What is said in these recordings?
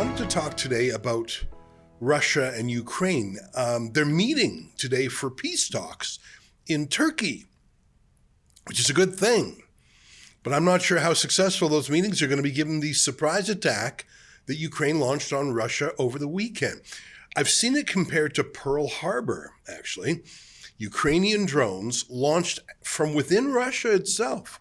wanted to talk today about Russia and Ukraine. They're meeting today for peace talks in Turkey, which is a good thing. But I'm not sure how successful those meetings are going to be given the surprise attack that Ukraine launched on Russia over the weekend. I've seen it compared to Pearl Harbor, actually. Ukrainian drones launched from within Russia itself,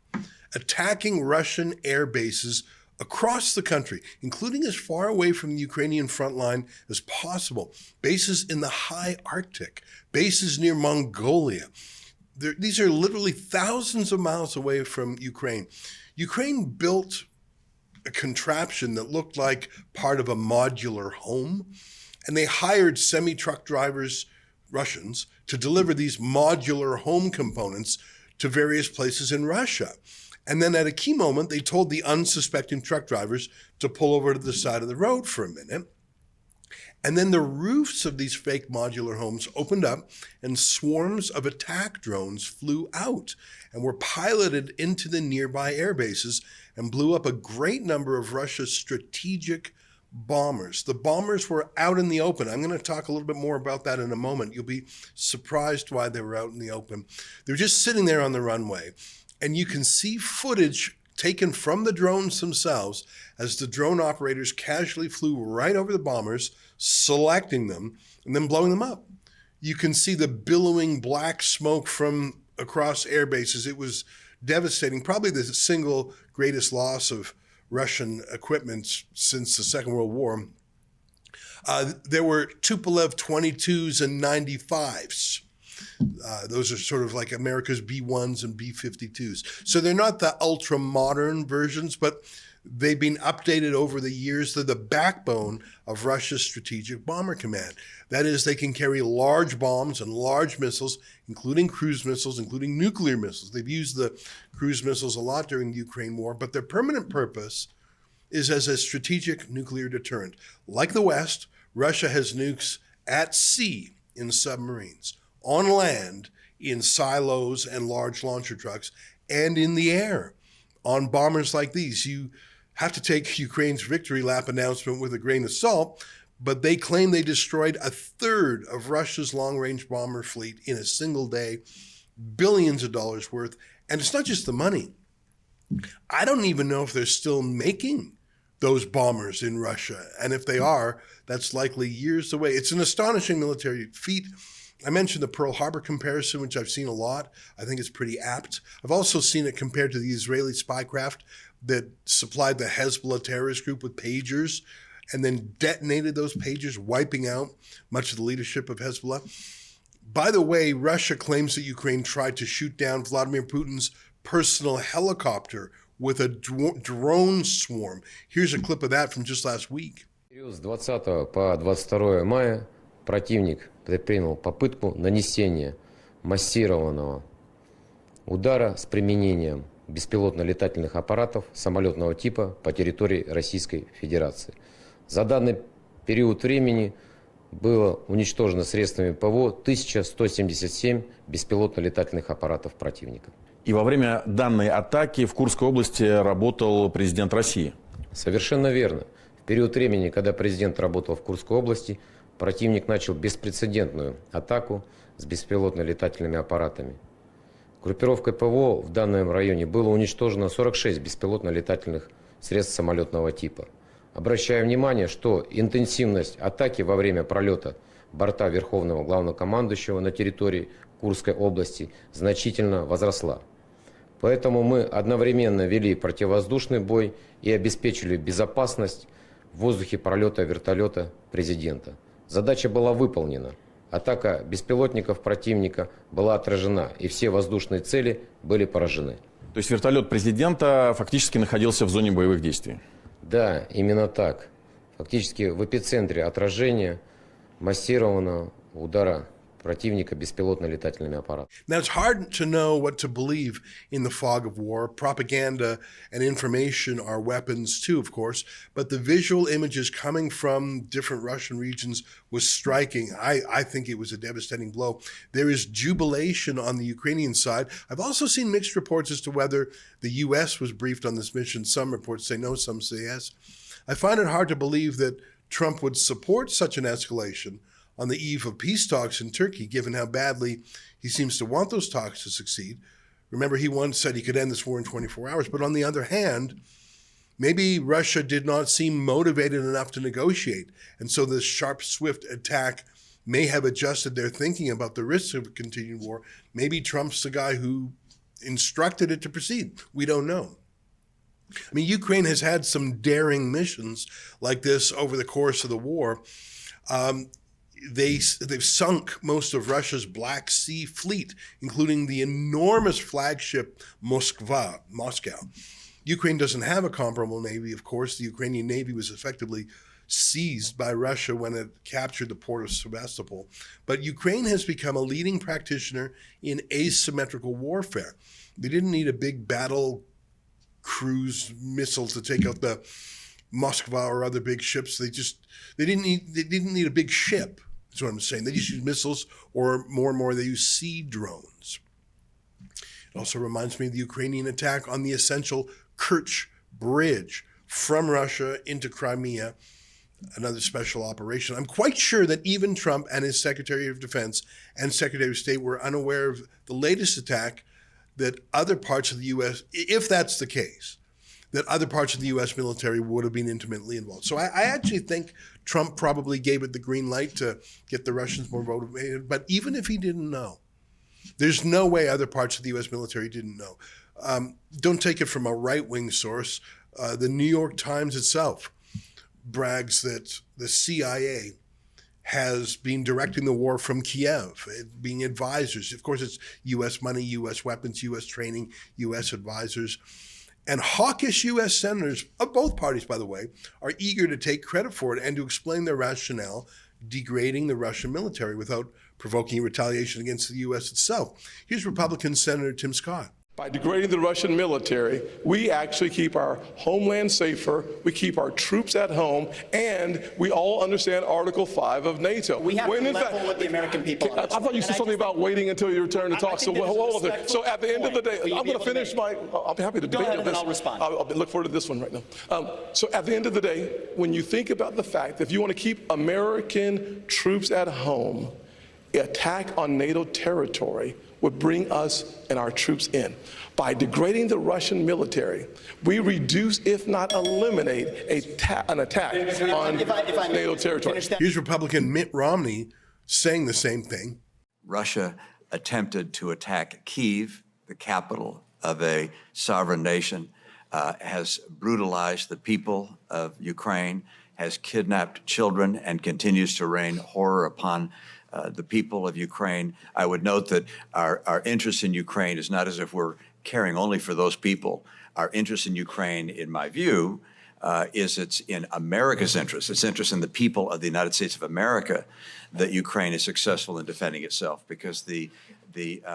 attacking Russian air bases across the country, including as far away from the Ukrainian front line as possible. Bases in the high Arctic, bases near Mongolia. These are literally thousands of miles away from Ukraine. Ukraine built a contraption that looked like part of a modular home, and they hired semi-truck drivers, Russians, to deliver these modular home components to various places in Russia. And then at a key moment, they told the unsuspecting truck drivers to pull over to the side of the road for a minute. And then the roofs of these fake modular homes opened up and swarms of attack drones flew out and were piloted into the nearby air bases and blew up a great number of Russia's strategic bombers. The bombers were out in the open. I'm going to talk a little bit more about that in a moment. You'll be surprised why they were out in the open. They were just sitting there on the runway, and you can see footage taken from the drones themselves as the drone operators casually flew right over the bombers, selecting them and then blowing them up. You can see the billowing black smoke from across air bases. It was devastating, probably the single greatest loss of Russian equipment since the Second World War. There were Tupolev 22s and 95s. Those are sort of like America's B-1s and B-52s. So they're not the ultra-modern versions, but they've been updated over the years. They're the backbone of Russia's strategic bomber command. That is, they can carry large bombs and large missiles, including cruise missiles, including nuclear missiles. They've used the cruise missiles a lot during the Ukraine war, but their permanent purpose is as a strategic nuclear deterrent. Like the West, Russia has nukes at sea in submarines, on land in silos and large launcher trucks, and in the air on bombers like these. You have to take Ukraine's victory lap announcement with a grain of salt, but they claim they destroyed a third of Russia's long-range bomber fleet in a single day, billions of dollars worth. And it's not just the money. I don't even know if they're still making those bombers in Russia. And if they are, that's likely years away. It's an astonishing military feat. I mentioned the Pearl Harbor comparison, which I've seen a lot. I think it's pretty apt. I've also seen it compared to the Israeli spy craft that supplied the Hezbollah terrorist group with pagers and then detonated those pagers, wiping out much of the leadership of Hezbollah. By the way, Russia claims that Ukraine tried to shoot down Vladimir Putin's personal helicopter with a drone swarm. Here's a clip of that from just last week. С 20 по 22 мая противник предпринял попытку нанесения массированного удара с применением беспилотно-летательных аппаратов самолетного типа по территории Российской Федерации. За данный период времени было уничтожено средствами ПВО 1177 беспилотно-летательных аппаратов противника. И во время данной атаки в Курской области работал президент России. Совершенно верно. В период времени, когда президент работал в Курской области, противник начал беспрецедентную атаку с беспилотно-летательными аппаратами. Группировкой ПВО в данном районе было уничтожено 46 беспилотно-летательных средств самолетного типа. Обращаю внимание, что интенсивность атаки во время пролета борта Верховного Главнокомандующего на территории Курской области значительно возросла. Поэтому мы одновременно вели противовоздушный бой и обеспечили безопасность в воздухе пролета вертолета президента. Задача была выполнена. Атака беспилотников противника была отражена, и все воздушные цели были поражены. То есть вертолет президента фактически находился в зоне боевых действий? Да, именно так. Фактически в эпицентре отражения массированного удара противника беспилотно-летательными аппаратами. Now, it's hard to know what to believe in the fog of war. Propaganda and information are weapons too, of course, but the visual images coming from different Russian regions was striking. I think it was a devastating blow. There is jubilation on the Ukrainian side. I've also seen mixed reports as to whether the U.S. was briefed on this mission. Some reports say no, some say yes. I find it hard to believe that Trump would support such an escalation on the eve of peace talks in Turkey, given how badly he seems to want those talks to succeed. Remember, he once said he could end this war in 24 hours. But on the other hand, maybe Russia did not seem motivated enough to negotiate. And so this sharp, swift attack may have adjusted their thinking about the risks of a continued war. Maybe Trump's the guy who instructed it to proceed. We don't know. I mean, Ukraine has had some daring missions like this over the course of the war. They've sunk most of Russia's Black Sea fleet, including the enormous flagship Moscow. Ukraine doesn't have a comparable navy, of course. The Ukrainian navy was effectively seized by Russia when it captured the port of Sevastopol. But Ukraine has become a leading practitioner in asymmetrical warfare. They didn't need a big battle cruise missile to take out the Moskva or other big ships. They didn't need a big ship. That's what I'm saying. They just use missiles, or more and more they use sea drones. It also reminds me of the Ukrainian attack on the essential Kerch Bridge from Russia into Crimea, another special operation. I'm quite sure that even Trump and his Secretary of Defense and Secretary of State were unaware of the latest attack, that other parts of the U.S., if that's the case, that other parts of the U.S. military would have been intimately involved. So I actually think Trump probably gave it the green light to get the Russians more motivated. But even if he didn't know, there's no way other parts of the U.S. military didn't know. Don't take it from a right-wing source. The New York Times itself brags that the CIA has been directing the war from Kiev, being advisors. Of course, it's U.S. money, U.S. weapons, U.S. training, U.S. advisors. And hawkish U.S. senators, of both parties, by the way, are eager to take credit for it and to explain their rationale, degrading the Russian military without provoking retaliation against the U.S. itself. Here's Republican Senator Tim Scott. By degrading the Russian military, we actually keep our homeland safer, we keep our troops at home, and we all understand Article 5 of NATO. We have to level with the American people. I thought you said something about waiting until you return to talk. So hold on. So at the end of the day, I'm going to finish my. I'll be happy to debate ahead this. and I'll respond. I'll look forward to this one right now. So at the end of the day, when you think about the fact that if you want to keep American troops at home, attack on NATO territory would bring us and our troops in. By degrading the Russian military, we reduce, if not eliminate, an attack on NATO territory. Here's Republican Mitt Romney saying the same thing. Russia attempted to attack Kyiv, the capital of a sovereign nation, has brutalized the people of Ukraine, has kidnapped children, and continues to rain horror upon the people of Ukraine. I would note that our interest in Ukraine is not as if we're caring only for those people. Our interest in Ukraine, in my view, is it's in America's interest. It's interest in the people of the United States of America that Ukraine is successful in defending itself, because the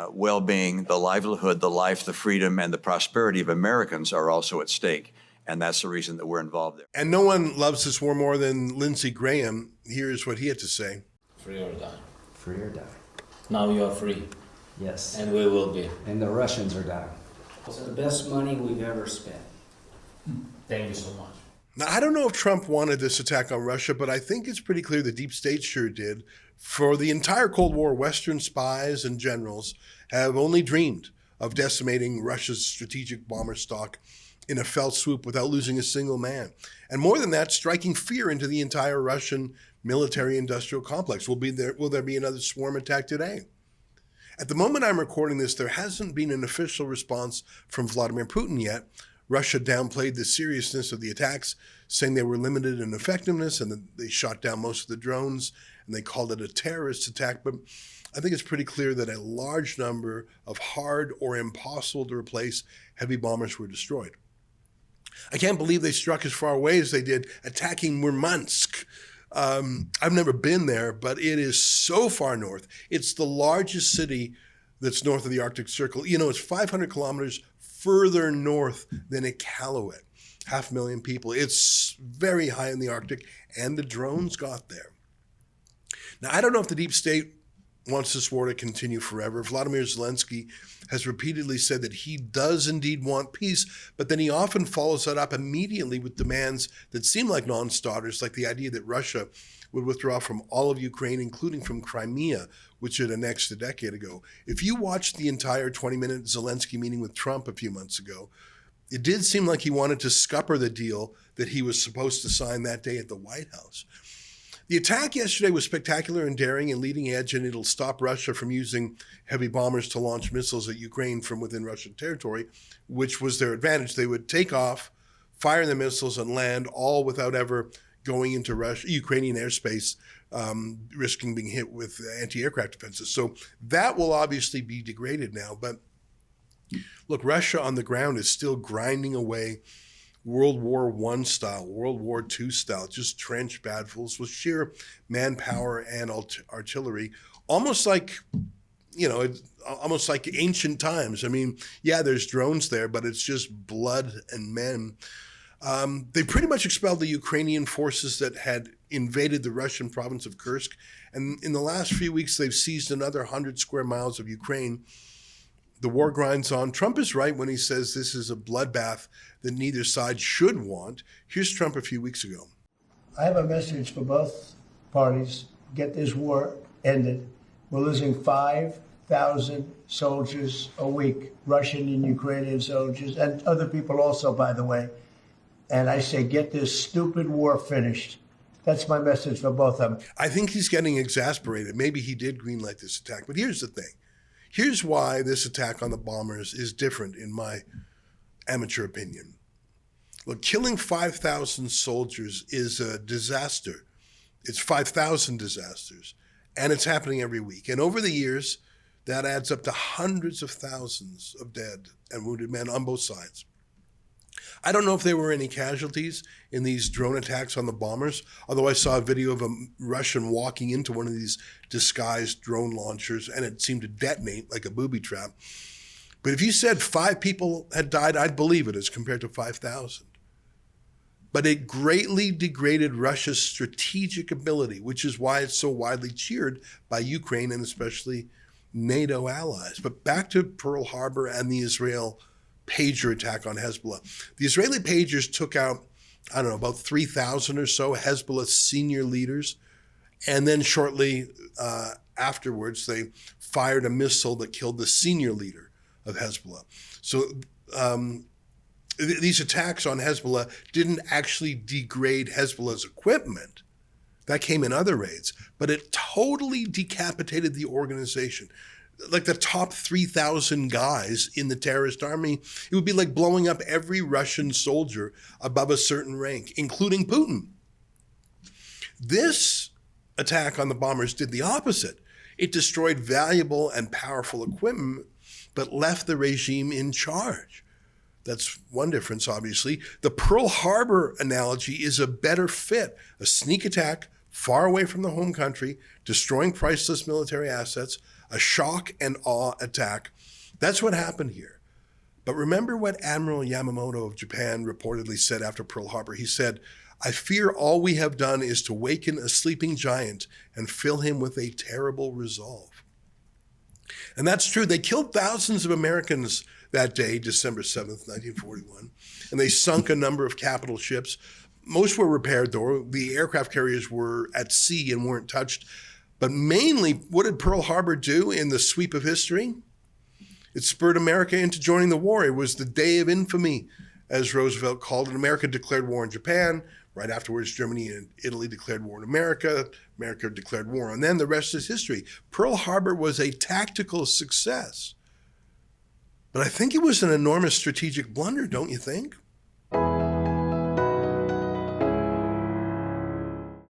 well-being, the livelihood, the life, the freedom, and the prosperity of Americans are also at stake. And that's the reason that we're involved there. And no one loves this war more than Lindsey Graham. Here's what he had to say. Free or die. Free or die. Now you are free, Yes. and we will be. And the Russians are dying. It's the best money we've ever spent. Thank you so much. Now, I don't know if Trump wanted this attack on Russia, but I think it's pretty clear the deep state sure did. For the entire Cold War, Western spies and generals have only dreamed of decimating Russia's strategic bomber stock in a fell swoop without losing a single man. And more than that, striking fear into the entire Russian military-industrial complex. Will there be another swarm attack today? At the moment I'm recording this, there hasn't been an official response from Vladimir Putin yet. Russia downplayed the seriousness of the attacks, saying they were limited in effectiveness and that they shot down most of the drones, and they called it a terrorist attack. But I think it's pretty clear that a large number of hard or impossible to replace heavy bombers were destroyed. I can't believe they struck as far away as they did, attacking Murmansk. I've never been there, but it is so far north. It's the largest city that's north of the Arctic Circle. You know, it's 500 kilometers further north than Iqaluit, 500,000 people. It's very high in the Arctic, and the drones got there. Now, I don't know if the deep state wants this war to continue forever. Vladimir Zelensky has repeatedly said that he does indeed want peace, but then he often follows that up immediately with demands that seem like non-starters, like the idea that Russia would withdraw from all of Ukraine, including from Crimea, which it annexed a decade ago. If you watched the entire 20-minute Zelensky meeting with Trump a few months ago, it did seem like he wanted to scupper the deal that he was supposed to sign that day at the White House. The attack yesterday was spectacular and daring and leading edge, and it'll stop Russia from using heavy bombers to launch missiles at Ukraine from within Russian territory, which was their advantage. They would take off, fire the missiles, and land all without ever going into Ukrainian airspace, risking being hit with anti-aircraft defenses. So that will obviously be degraded now. But look, Russia on the ground is still grinding away World War I style, World War II style, just trench battles with sheer manpower and artillery, almost like, almost like ancient times. I mean, yeah, there's drones there, but it's just blood and men. They pretty much expelled the Ukrainian forces that had invaded the Russian province of Kursk. And in the last few weeks, they've seized another 100 square miles of Ukraine. The war grinds on. Trump is right when he says this is a bloodbath that neither side should want. Here's Trump a few weeks ago. I have a message for both parties. Get this war ended. We're losing 5,000 soldiers a week, Russian and Ukrainian soldiers, and other people also, by the way. And I say, get this stupid war finished. That's my message for both of them. I think he's getting exasperated. Maybe he did greenlight this attack. But here's the thing. Here's why this attack on the bombers is different, in my amateur opinion. Look, killing 5,000 soldiers is a disaster. It's 5,000 disasters, and it's happening every week. And over the years, that adds up to hundreds of thousands of dead and wounded men on both sides. I don't know if there were any casualties in these drone attacks on the bombers, although I saw a video of a Russian walking into one of these disguised drone launchers, and it seemed to detonate like a booby trap. But if you said 5 people had died, I'd believe it as compared to 5,000. But it greatly degraded Russia's strategic ability, which is why it's so widely cheered by Ukraine and especially NATO allies. But back to Pearl Harbor and the Israel pager attack on Hezbollah. The Israeli pagers took out, about 3,000 or so Hezbollah senior leaders. And then shortly afterwards, they fired a missile that killed the senior leader of Hezbollah. So these attacks on Hezbollah didn't actually degrade Hezbollah's equipment. That came in other raids, but it totally decapitated the organization. Like the top 3,000 guys in the terrorist army, it would be like blowing up every Russian soldier above a certain rank, including Putin. This attack on the bombers did the opposite. It destroyed valuable and powerful equipment, but left the regime in charge. That's one difference, obviously. The Pearl Harbor analogy is a better fit. A sneak attack far away from the home country, destroying priceless military assets, a shock and awe attack. That's what happened here. But remember what Admiral Yamamoto of Japan reportedly said after Pearl Harbor. He said, "I fear all we have done is to waken a sleeping giant and fill him with a terrible resolve." And that's true. They killed thousands of Americans that day, December 7th, 1941, and they sunk a number of capital ships. Most were repaired, though. The aircraft carriers were at sea and weren't touched. But mainly, what did Pearl Harbor do in the sweep of history? It spurred America into joining the war. It was the day of infamy, as Roosevelt called it. America declared war on Japan. Right afterwards, Germany and Italy declared war on America. America declared war on them. The rest is history. Pearl Harbor was a tactical success. But I think it was an enormous strategic blunder, don't you think?